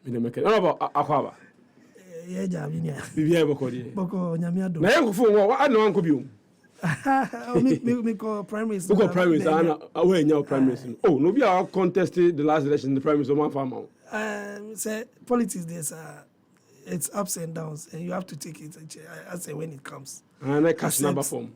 Me make it. About Aquaba. Yeah, Javinia. Bibia Bokodi. Boko Nyamiado. Na yango fu wo I know anko biom. Me call primaries. We got primaries away now primaries. Oh, no be our contested the last election in the primaries of one farmer. Say politics there's it's ups and downs and you have to take it I say when it comes. And I cash number form.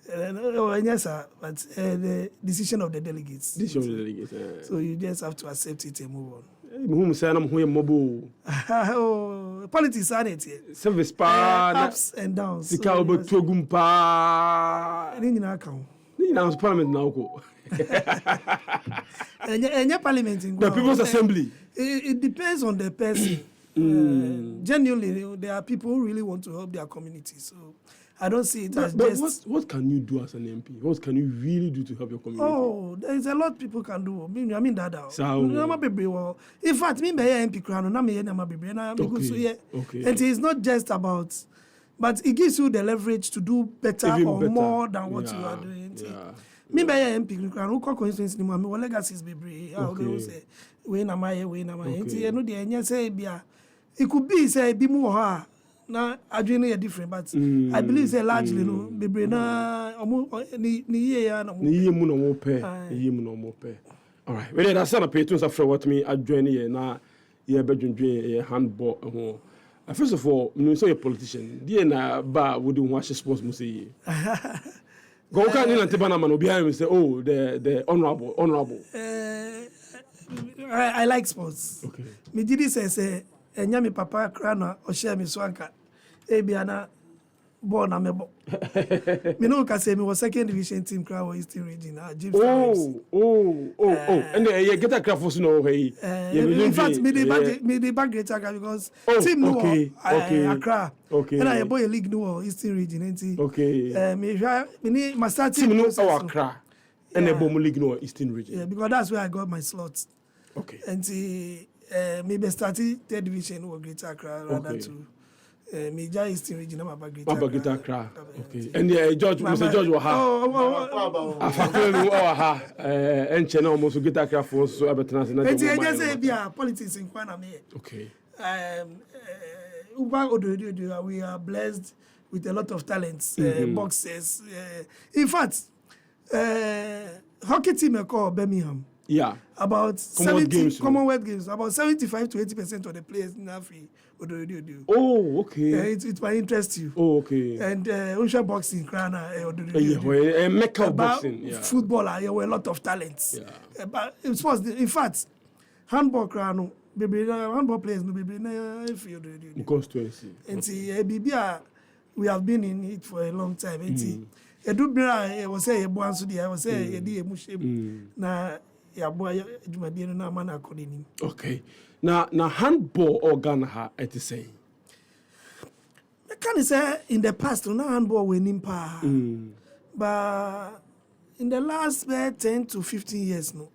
Yes, sir, but the decision of the delegates. Decision of the delegates. So you just have to accept it and move on. Whom say I'm who mobile. Oh, politics are it. Service pa ups and downs. Sika obo togum pa. Ni na account. Ni na parliament na ko. And parliament in the People's Assembly. It depends on the person. Genuinely, there are people who really want to help their community. So I don't see it as just... What can you do as an MP? What can you really do to help your community? Oh, there's a lot people can do. I mean that. In fact, me be MP crown, na me na baby. Okay. And it's not just about, but it gives you the leverage to do better more than what you are doing. Me be MP crown, who call constituency ni me legacies baby. How do you say? We na my. You know the enya say bia. It could be say be more na adwene different, but I believe say largely no bebre na ni ye ya na ni ye mu no mo pe all right we dey say na pay to after what me adwene ye na ye bedwendwen ye handball ho first of all me say a politician dey na ba would do watch sports mu say go kan ni na te bana man obi am say oh the honorable I like sports. Okay. Me did say enya me papa krana o share me swanka ebiana ball na mebo me no ka say me was second division team crowd or Eastern region James and you get a craft for no hey in fact me the back greater because team no Accra and I boy league no Eastern region enti me my start team no Accra and the bomb league no Eastern region because that's where I got my slots. Okay. And maybe starting third division or Greater Accra rather to major Eastern region. I'm about Greater Accra. Okay. And Mr. George Waha. And Channel almost Greater Accra for so about and I just say politics in Kwaname. Okay. We are blessed with a lot of talents, boxers. In fact, hockey team called Birmingham. Yeah. About Commonwealth Games. About 75 to 80% of the players in Africa. Oh, okay. It might interest you. Oh, okay. And ocean boxing, Krana, boxing. Football, there were a lot of talents. Yeah. But in sports, in fact, handball, Krano, handball players, no baby, constituency. And we have been in it for a long time. And I was say, I was say, na okay. Now handball or Ghana at the same. I can't say in the past, no handball winning power. But in the last 10 to 15 years, no,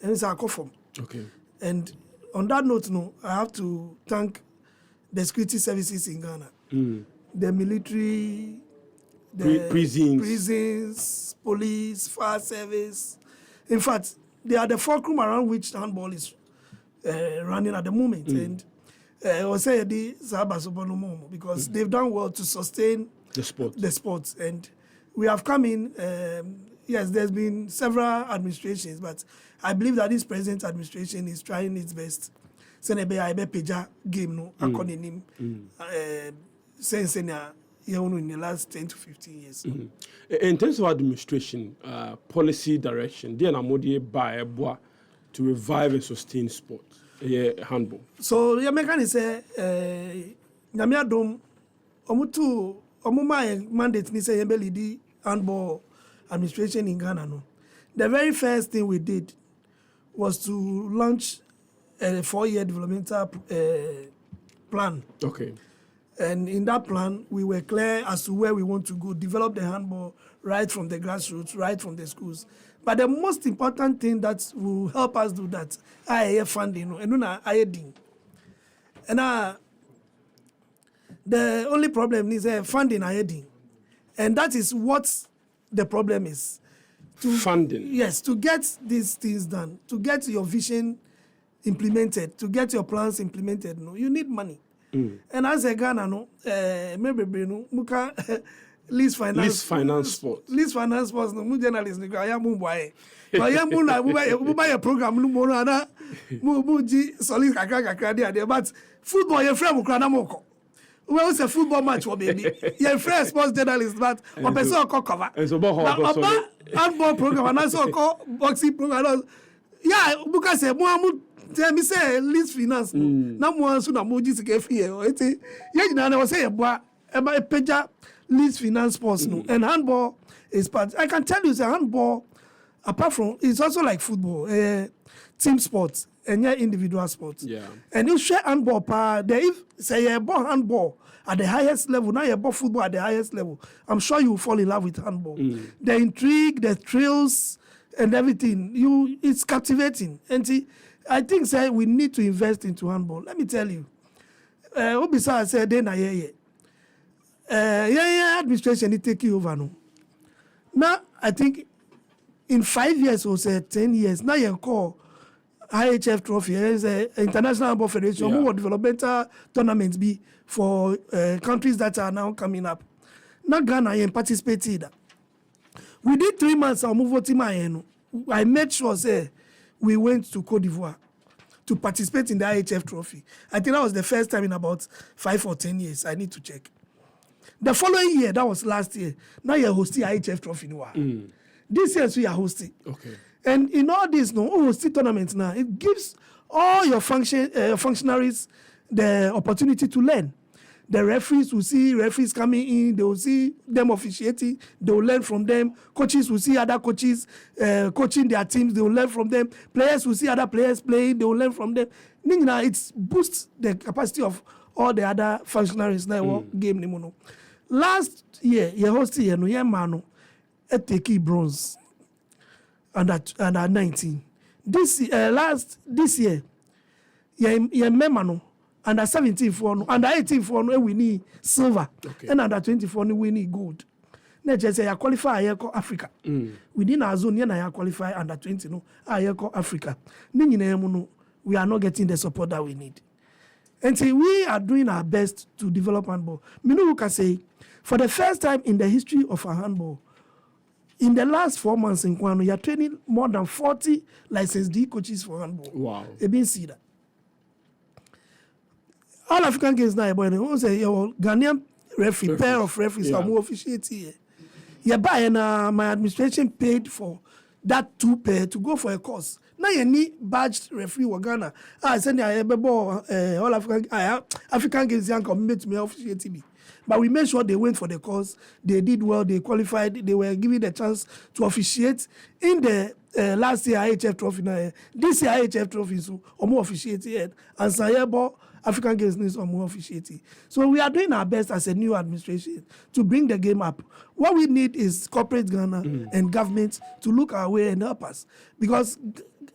and it's a conform. Okay. And on that note, no, I have to thank the security services in Ghana, the military, the prisons, police, fire service. In fact, they are the fulcrum around which handball is running at the moment. And I will say because they've done well to sustain the sport. And we have come in, yes, there's been several administrations, but I believe that this present administration is trying its best. Peja game no according since in the last 10 to 15 years. In terms of administration, policy direction, they are by to revive and sustain sport, handball. So your mechanic say, Namia Dom, Omuma mandate ni say the handball administration in Ghana. No, the very first thing we did was to launch a 4-year developmental plan. Okay. And in that plan, we were clear as to where we want to go, develop the handball right from the grassroots, right from the schools. But the most important thing that will help us do that, IAF funding, and IADing. And the only problem is funding IADing. And that is what the problem is. Funding? Yes, to get these things done, to get your vision implemented, to get your plans implemented, no, you need money. And as a Ghana, no, maybe no, muka least finance sports. Least finance sports, no, mu journalist, no, I am mumbai. I am mumbai a program, no more, na, muji solid kakra there. But football, your friend mukrana moko. Well, it's a football match, baby. Your friend sports journalist, but on person cover. And so about handball program, and also call boxing program. Yeah, because tell me say least finance no na mo so na mo ji sika fie o eti ye nyina na say eboa e ba peja least finance sports no and handball is part. I can tell you say handball apart from it's also like football team sports and individual sports. Yeah. And you share handball there if say you ball handball at the highest level, now you ball football at the highest level, I'm sure you will fall in love with handball. The intrigue, the thrills and everything, it's captivating. And see, I think say we need to invest into handball. Let me tell you. Obisa said then administration it take you over no. Now I think in 5 years or say 10 years, now you call IHF trophy is International Handball Federation who will developmental tournaments be for countries that are now coming up. Now Ghana participated. Within 3 months I move team I made sure say we went to Côte d'Ivoire to participate in the IHF trophy. I think that was the first time in about 5 or 10 years. I need to check. The following year, that was last year, now you're hosting IHF trophy. This year, we are hosting. Okay. And in all this, hosting tournaments now, it gives all your functionaries the opportunity to learn. The referees will see referees coming in, they will see them officiating, they will learn from them. Coaches will see other coaches coaching their teams, they will learn from them. Players will see other players playing, they will learn from them. It boosts the capacity of all the other functionaries now game. Last year, you hosted take bronze under 19. This year, under 17 for under 18 for we need silver, and under 24 we need gold. Let's just say I qualify Africa. Within our zone, I qualify under 20 Africa. We are not getting the support that we need. And so we are doing our best to develop handball. Minu can say, for the first time in the history of our handball, in the last 4 months in Kwano, you are training more than 40 licensed D coaches for handball. Wow. You been see that. All African games now, boy, they say your Ghanaian referee, pair of referees are more officiating here. Yeah, but my administration paid for that 2 pair to go for a course. Now you need badged referee wa Ghana. I send all African games young commitment to me officiating. But we made sure they went for the course. They did well. They qualified. They were given the chance to officiate in the last year IHF trophy. This year IHF trophy so more officiated and Sayebo African Games needs more officiating. So we are doing our best as a new administration to bring the game up. What we need is corporate Ghana and government to look our way and help us, because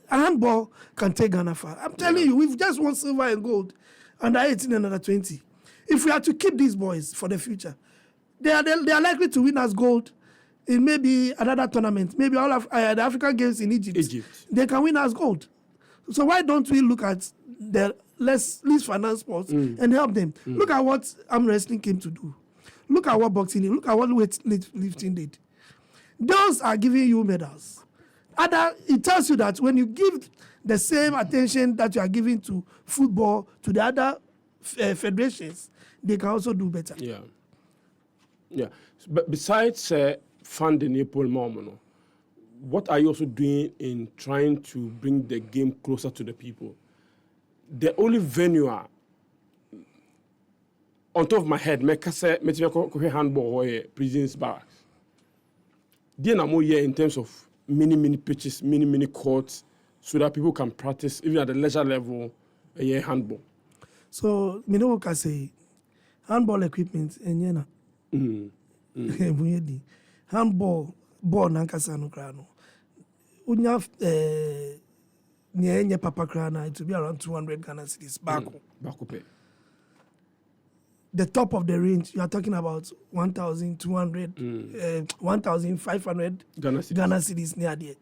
handball can take Ghana far. I'm telling you, we've just won silver and gold under 18 and under 20. If we are to keep these boys for the future, they are likely to win us gold in maybe another tournament, maybe all of the African Games in Egypt. They can win us gold. So why don't we look at the least finance sports and help them? Look at what arm wrestling came to do. Look at what boxing did. Look at what weightlifting did. Those are giving you medals. It tells you that when you give the same attention that you are giving to football, to the other federations, they can also do better. Yeah. But besides funding April Momono, what are you also doing in trying to bring the game closer to the people? The only venue on top of my head, me handball or prisons barracks. They are more here in terms of mini pitches, mini courts, so that people can practice even at the leisure level handball. So, me know can say handball equipment and handball ball nankasa no krano. Unya nye papa krana, it will be around 200 Ghana cedis back. The top of the range, you are talking about 1,200, 1,500 Ghana cedis near there.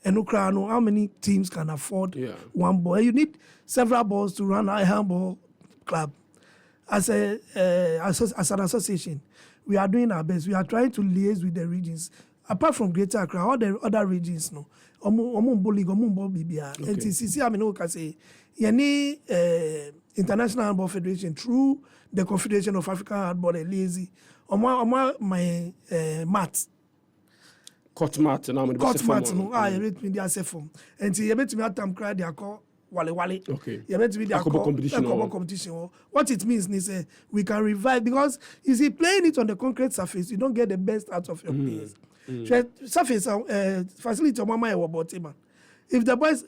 how many teams can afford one ball? You need several balls to run a handball club. As an association, we are doing our best. We are trying to liaise with the regions. Apart from Greater Accra, all the other regions, no. NTCC, I mean, can say, any International Handball Federation through the Confederation of African Handball, lazy. My mat. Court mat, no. You rate me the form. And you bet me at time cry, they are called Wale. Okay. You bet me the competition. What it means is we can revive, because you see, playing it on the concrete surface, you don't get the best out of your players. Surface facility on mama about man. If the boys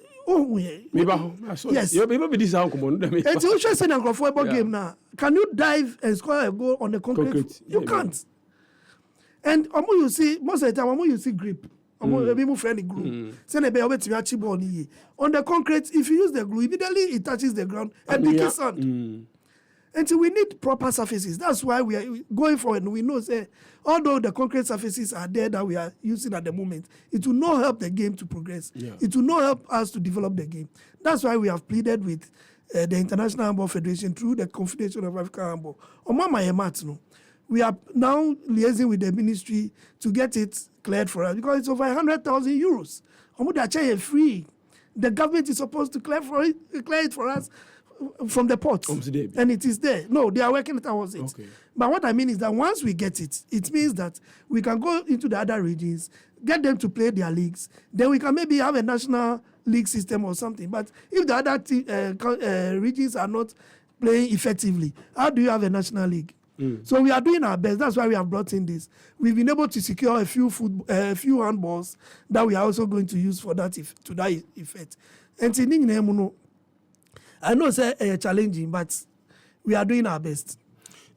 yes, you maybe this how come on. It's also saying a football game now. Can you dive and score a goal on the concrete? You can't. And you see most of the time you see grip. People friendly glue. Send a baby to your ball on the concrete. If you use the glue, immediately it touches the ground and the sand. And so we need proper surfaces. That's why we are going forward. We know, say, although the concrete surfaces are there that we are using at the moment, it will not help the game to progress. Yeah. It will not help us to develop the game. That's why we have pleaded with the International Handball Federation through the Confederation of African Handball. We are now liaising with the ministry to get it cleared for us, because it's over 100,000 euros. Free. The government is supposed to clear it for us from the port, and it is there. No, they are working towards it. Okay. But what I mean is that once we get it, it means that we can go into the other regions, get them to play their leagues. Then we can maybe have a national league system or something. But if the other regions are not playing effectively, how do you have a national league? So we are doing our best. That's why we have brought in this. We've been able to secure a few handballs that we are also going to use for that to that effect. And I know it's challenging, but we are doing our best.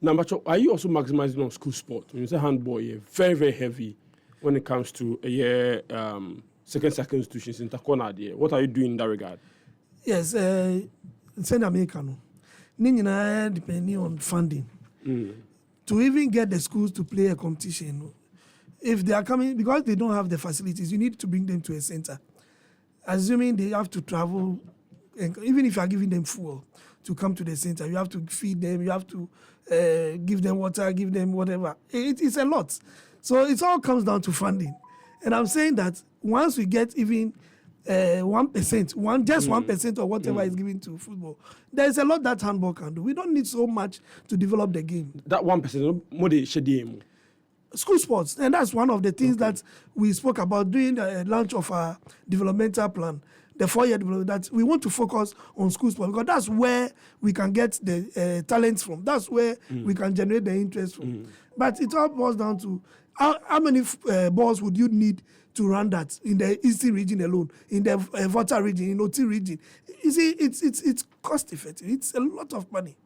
Now, Macho, are you also maximizing on school sport? When you say handball, you're very, very heavy when it comes to second institutions in Takona. What are you doing in that regard? Yes, send Americano. Depending on funding. To even get the schools to play a competition, if they are coming, because they don't have the facilities, you need to bring them to a center. Assuming they have to travel, and even if you are giving them fuel to come to the center, you have to feed them, you have to give them water, give them whatever. It's a lot. So it all comes down to funding. And I'm saying that once we get even 1%, 1% or whatever is given to football, there's a lot that handball can do. We don't need so much to develop the game. That 1%, more they should school sports, and that's one of the things that we spoke about during the launch of our developmental plan, the 4-year development, that we want to focus on school sports, because that's where we can get the talents from. That's where we can generate the interest from. But it all boils down to how many balls would you need to run that in the Eastern region alone, in the Volta region, in OT region. You see, it's cost effective. It's a lot of money.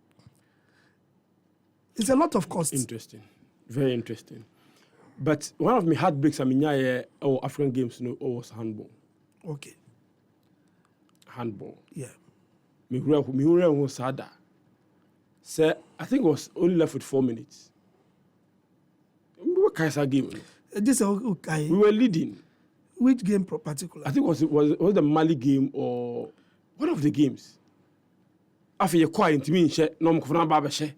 It's a lot of cost. Interesting. Very interesting. But one of my heartbreaks, African games, was handball. Okay. Handball. Yeah. was sada. So I think it was only left with 4 minutes. What kind of game? This okay. We were leading. Which game particular? I think it was the Mali game or one of the games. After you quiet to me, no more baba she.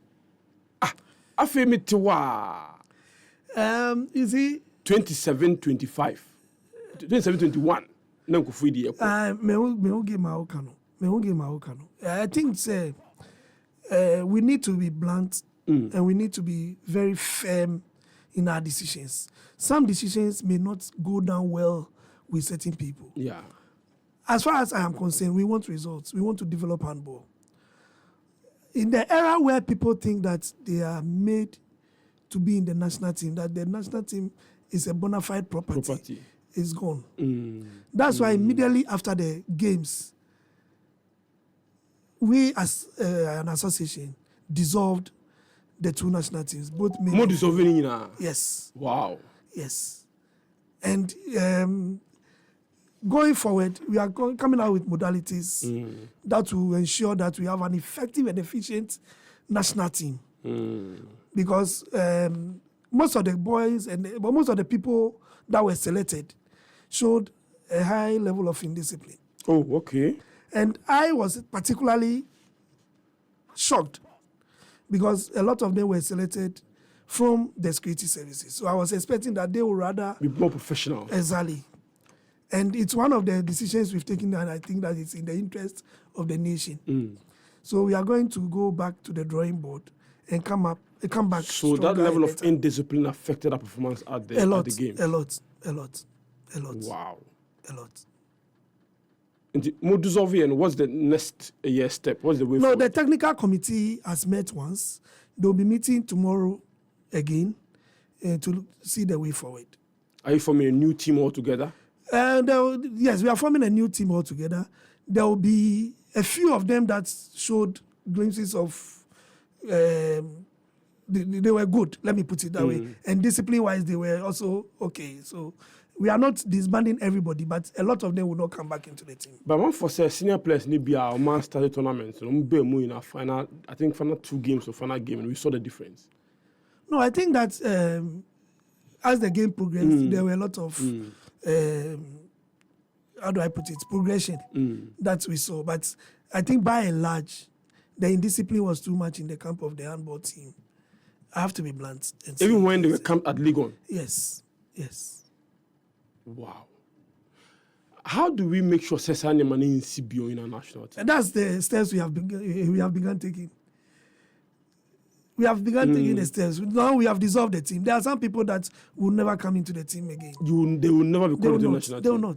After me to you see 27-25. 27-21. No go free the I think we need to be blunt and we need to be very firm in our decisions. Some decisions may not go down well with certain people. Yeah. As far as I am concerned, we want results. We want to develop handball. In the era where people think that they are made to be in the national team, that the national team is a bona fide property. Is gone. That's why immediately after the games, we as an association dissolved the two national teams, both men. More dissolving now. Yes. Wow. Yes. And going forward, we are coming out with modalities that will ensure that we have an effective and efficient national team. Because most of the boys and most of the people that were selected showed a high level of indiscipline. Oh, okay. And I was particularly shocked because a lot of them were selected from the security services. So I was expecting that they would rather be more professional. Exactly. And it's one of the decisions we've taken, and I think that it's in the interest of the nation. So we are going to go back to the drawing board and come back. So that level of indiscipline affected our performance at the game. A lot. Wow. A lot. And what's the next year step? What's the way forward? No, the technical committee has met once. They'll be meeting tomorrow again to see the way forward. Are you forming a new team altogether? Yes, we are forming a new team altogether. There will be a few of them that showed glimpses of they were good, let me put it that way. And discipline-wise, they were also okay. So we are not disbanding everybody, but a lot of them will not come back into the team. But one for say senior players need be our man started tournament. In our final, I think final 2 games or final game, and we saw the difference. No, I think that as the game progressed, there were a lot of how do I put it, progression that we saw. But I think by and large, the indiscipline was too much in the camp of the handball team. I have to be blunt. Even when they were camped at League One? Yes. Wow. How do we make sure Cesar money in CBO in our national team? And that's the steps we have begun taking. We have begun taking the steps. Now we have dissolved the team. There are some people that will never come into the team again. They will never be called to the national team?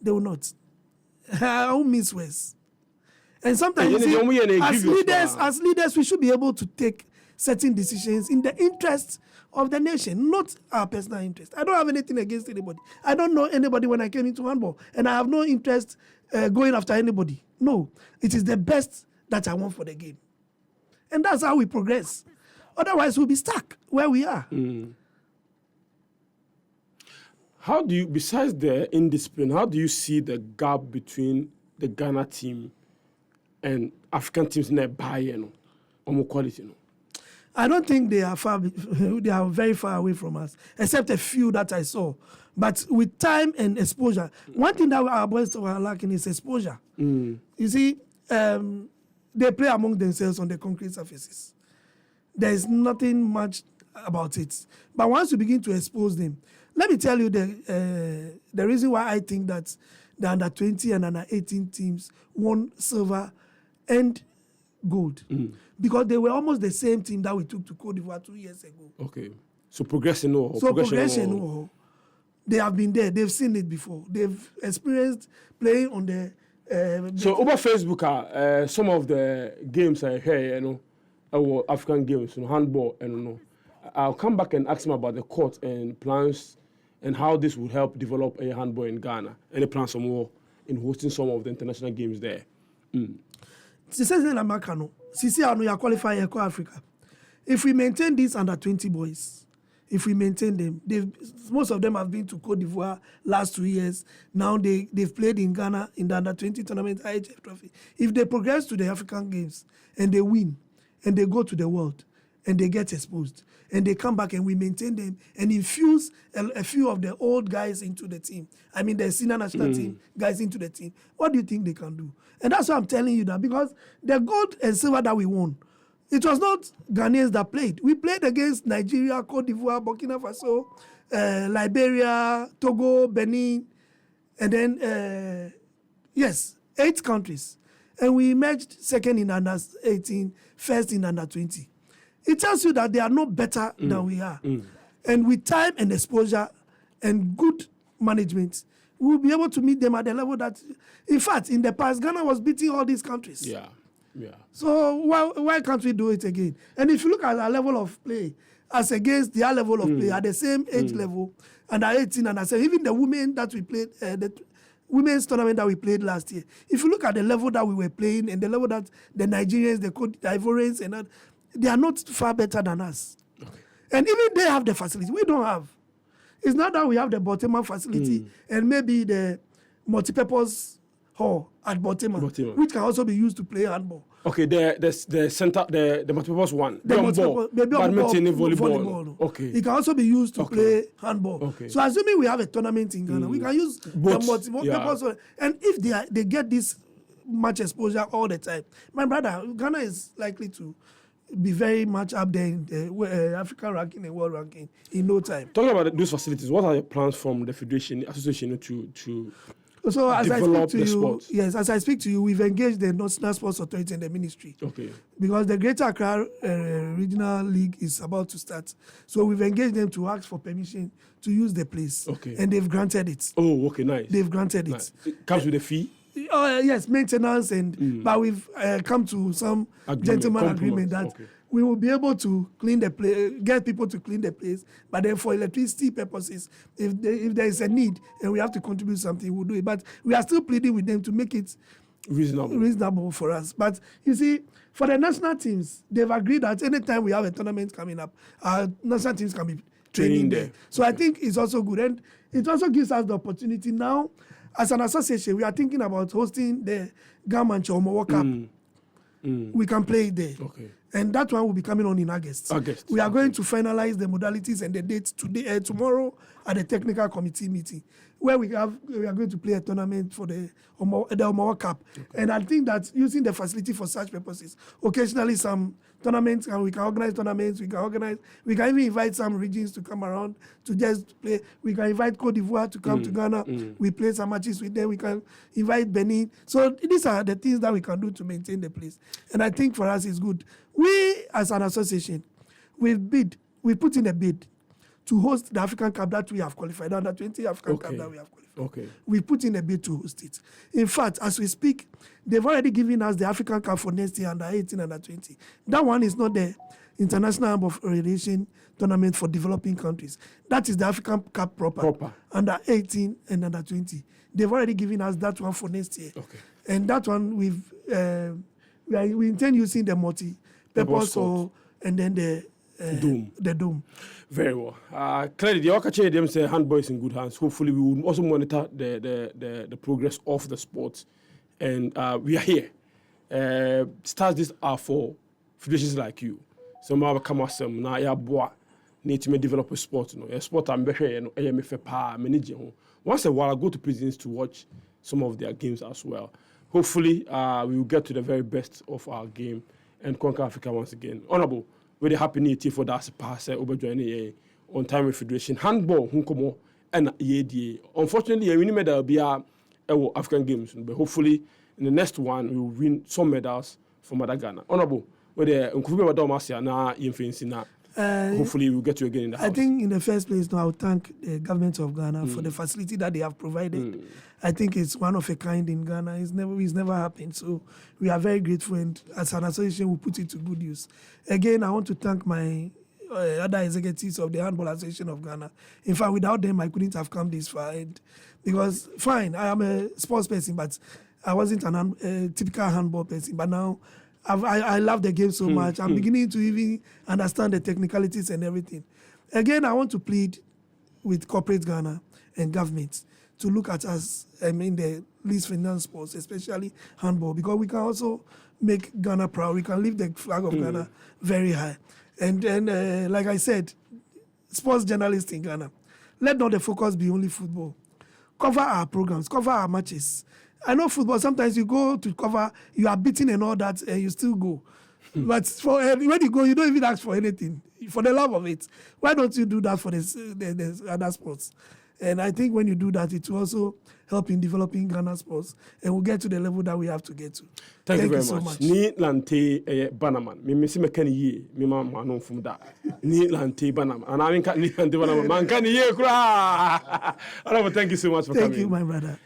They will not. I won't miss words. And sometimes, as leaders, we should be able to take certain decisions in the interest of the nation, not our personal interest. I don't have anything against anybody. I don't know anybody when I came into handball, and I have no interest going after anybody. No, it is the best that I want for the game. And that's how we progress. Otherwise, we'll be stuck where we are. How do you, besides the indiscipline, how do you see the gap between the Ghana team and African teams in their buy-in or quality? I don't think they are far. They are very far away from us, except a few that I saw. But with time and exposure, one thing that our boys are lacking is exposure. You see, they play among themselves on the concrete surfaces. There is nothing much about it. But once you begin to expose them, let me tell you the reason why I think that the under-20 and under-18 teams won silver and gold. Because they were almost the same team that we took to Côte d'Ivoire 2 years ago. Okay. So progression. They have been there. They've seen it before. They've experienced playing on the... so over Facebook, some of the games I hear, African games, handball, I'll come back and ask them about the court and plans and how this would help develop a handball in Ghana. Any plans for more in hosting some of the international games there? Africa. If we maintain these under-20 boys, if we maintain them, most of them have been to Côte d'Ivoire last 2 years. Now they've played in Ghana in the under-20 tournament, HAG trophy. If they progress to the African games and they win and they go to the world and they get exposed and they come back and we maintain them and infuse a few of the old guys into the team, I mean the senior national team guys into the team, what do you think they can do? And that's why I'm telling you that, because the gold and silver that we won, it was not Ghanaians that played. We played against Nigeria, Côte d'Ivoire, Burkina Faso, Liberia, Togo, Benin, and then, 8 countries. And we emerged second in under-18, first in under-20. It tells you that they are no better than we are. And with time and exposure and good management, we will be able to meet them at the level that, in fact, in the past, Ghana was beating all these countries. Yeah. So why can't we do it again? And if you look at our level of play, as against their level of play, at the same age level, under 18 and 17, even the women that we played, the women's tournament that we played last year, if you look at the level that we were playing and the level that the Nigerians, the Ivorians, and that, they are not far better than us. Okay. And even they have the facility. We don't have. It's not that we have the Botema facility and maybe the multipurpose hall at Botima, which can also be used to play handball. Okay, the center, the multipurpose one. The badminton, volleyball. Okay. It can also be used to play handball. Okay. So assuming we have a tournament in Ghana, we can use the multipurpose one. And if they get this much exposure all the time, my brother, Ghana is likely to be very much up there in the African ranking and world ranking in no time. Talking about those facilities, what are your plans from the Federation Association to so as develop I speak to the you, sport? Yes, as I speak to you, we've engaged the National Sports Authority and the ministry. Okay. Because the Greater Accra Regional League is about to start. So we've engaged them to ask for permission to use the place. Okay. And they've granted it. Oh, okay, nice. They've granted it. It comes with a fee? Yes, maintenance, but we've come to some gentleman agreement that we will be able to clean the place, get people to clean the place, but then for electricity purposes, if there is a need and we have to contribute something, we'll do it. But we are still pleading with them to make it reasonable for us. But you see, for the national teams, they've agreed that anytime we have a tournament coming up, our national teams can be training there. So I think it's also good. And it also gives us the opportunity now. As an association, we are thinking about hosting the Gamancho Omowo Cup. We can play it there. Okay. And that one will be coming on in August. We are going to finalize the modalities and the dates tomorrow at the technical committee meeting, where we are going to play a tournament for the Omowo Cup. And I think that using the facility for such purposes, occasionally some tournaments, and we can organize tournaments, we can even invite some regions to come around to just play. We can invite Cote d'Ivoire to come to Ghana. We play some matches with them. We can invite Benin. So these are the things that we can do to maintain the place. And I think for us it's good. We, as an association, we put in a bid to host the African Cup that we have qualified, under 20 African Cup that we have qualified. Okay. We put in a bid to host it. In fact, as we speak, they've already given us the African Cup for next year, under 18, under 20. That one is not the International Handball Federation tournament for developing countries. That is the African Cup proper. Under 18 and under 20. They've already given us that one for next year. Okay. And that one we intend using the multi-purpose and then the dome. Very well. Clearly, the Okache them say handball is in good hands. Hopefully, we will also monitor the progress of the sport, and we are here. Stars this are for federations like you. Some of come some na ya boa need to develop a sport. No, a sport I'm better. No, I am a pa manage. Once a while, I go to prisons to watch some of their games as well. Hopefully, we will get to the very best of our game and conquer Africa once again. Honorable. Very happy new team for that pass over joining on time with Federation handball hunkomo and yedi. Unfortunately, we need medal be African games, but hopefully in the next one we will win some medals for Ghana. Honorable, whether hopefully we'll get you again in the house. I think in the first place, I would thank the government of Ghana for the facility that they have provided. I think it's one of a kind in Ghana. It's never happened. So we are very grateful, and as an association, we put it to good use. Again, I want to thank my other executives of the Handball Association of Ghana. In fact, without them, I couldn't have come this far. Because, fine, I am a sports person, but I wasn't a typical handball person. But now, I love the game so much. I'm beginning to even understand the technicalities and everything. Again, I want to plead with corporate Ghana and government to look at us, the least finance sports, especially handball, because we can also make Ghana proud. We can lift the flag of Ghana very high. And like I said, sports journalists in Ghana, let not the focus be only football. Cover our programs, cover our matches. I know football, sometimes you go to cover, you are beaten and all that, and you still go. But when you go, you don't even ask for anything, for the love of it. Why don't you do that for the other sports? And I think when you do that, it will also help in developing Ghana sports, and we'll get to the level that we have to get to. Thank you very much. Ni lante banaman. Me mesi mekani ye. Me ma manon from that. Ni lante banaman. And I mean ni lante banaman. Man kani ye kura. Thank you so much for coming. Thank you, my brother.